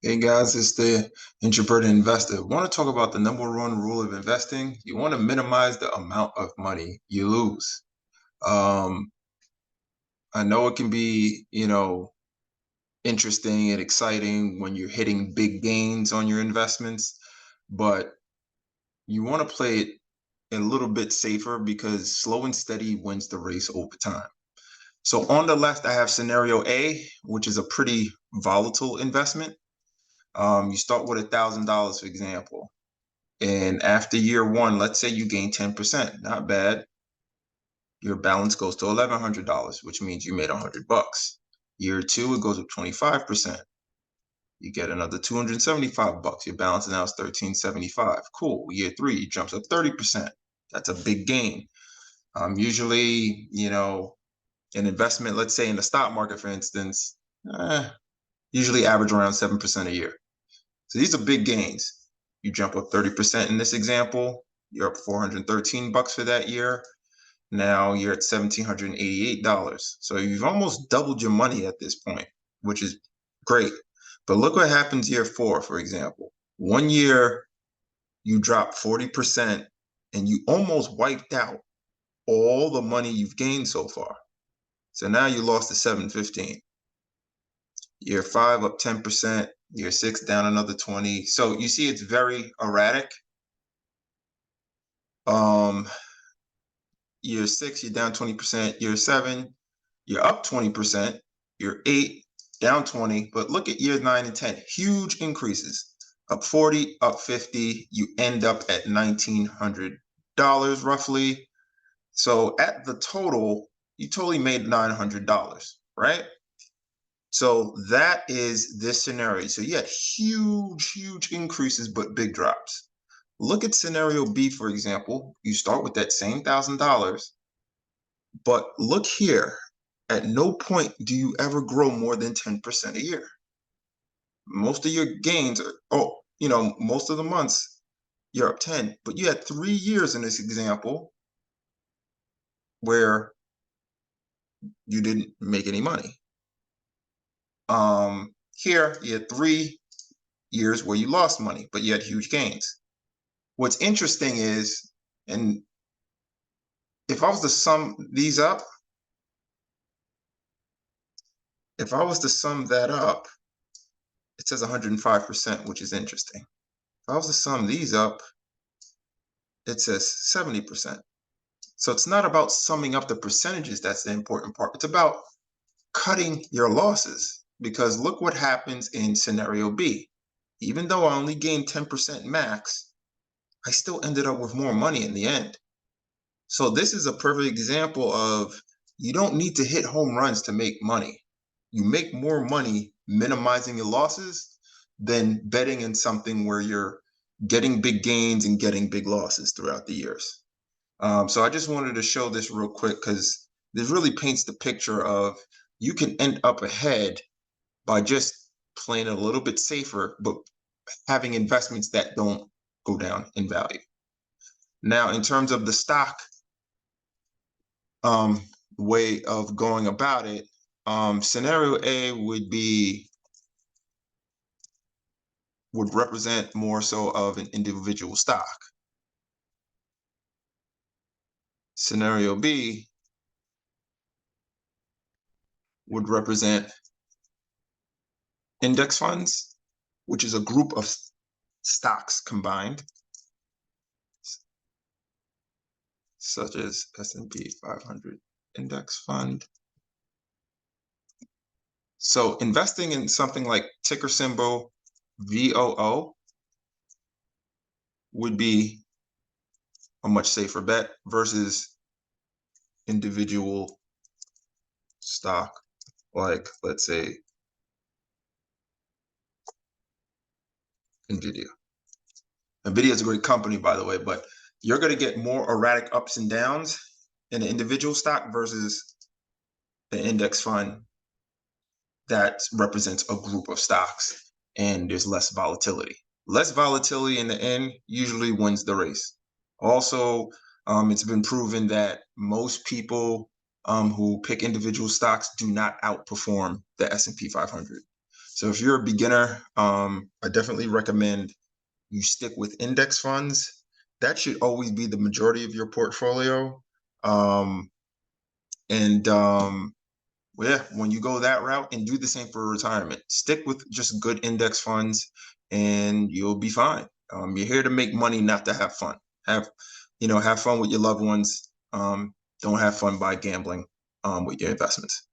Hey guys, it's the Introverted Investor. Want to talk about the number one rule of investing? You want to minimize the amount of money you lose. Um, I know it can be, interesting and exciting when you're hitting big gains on your investments, but you want to play it a little bit safer because slow and steady wins the race over time. So on the left, I have scenario A, which is a pretty volatile investment. You start with $1,000, for example. And after year one, let's say you gain 10%, not bad. Your balance goes to $1,100, which means you made $100. Year two, it goes up 25%. You get another $275. Your balance now is $1,375. Cool. Year three, it jumps up 30%. That's a big gain. Usually, an investment, let's say in the stock market, for instance, usually average around 7% a year. So these are big gains. You jump up 30% in this example, you're up $413 for that year. Now you're at $1,788. So you've almost doubled your money at this point, which is great. But look what happens year four, for example. 1 year, you drop 40% and you almost wiped out all the money you've gained so far. So now you lost to 715. Year five, up 10%. Year six, down another 20. So you see it's very erratic. Year six, you're down 20%. Year seven, you're up 20%. Year eight, down 20. But look at years 9 and 10, huge increases. Up 40, up 50. You end up at $1,900 roughly. So at the total, you totally made $900, right? So that is this scenario. So you had huge increases, but big drops. Look at scenario B, for example. You start with that same $1,000, but look here. At no point do you ever grow more than 10% a year. Most of your gains are, most of the months you're up 10, but you had 3 years in this example where you didn't make any money. Here you had 3 years where you lost money, but you had huge gains. What's interesting is, and if I was to sum these up, if I was to sum that up, it says 105%, which is interesting. If I was to sum these up, it says 70%. So it's not about summing up the percentages that's the important part. It's about cutting your losses, because look what happens in scenario B. Even though I only gained 10% max, I still ended up with more money in the end. So this is a perfect example of you don't need to hit home runs to make money. You make more money minimizing your losses than betting in something where you're getting big gains and getting big losses throughout the years. So I just wanted to show this real quick because this really paints the picture of you can end up ahead by just playing a little bit safer, but having investments that don't go down in value. Now, in terms of the stock way of going about it, scenario A would represent more so of an individual stock. Scenario B would represent index funds, which is a group of stocks combined, such as S&P 500 index fund. So investing in something like ticker symbol VOO would be a much safer bet versus individual stock, like, let's say, NVIDIA. NVIDIA is a great company, by the way, but you're going to get more erratic ups and downs in an individual stock versus the index fund that represents a group of stocks, and there's less volatility. Less volatility in the end usually wins the race. Also, it's been proven that most people who pick individual stocks do not outperform the S&P 500. So if you're a beginner, I definitely recommend you stick with index funds. That should always be the majority of your portfolio. Um, and well, yeah, when you go that route, and do the same for retirement, stick with just good index funds and you'll be fine. You're here to make money, not to have fun. Have, have fun with your loved ones. Don't have fun by gambling with your investments.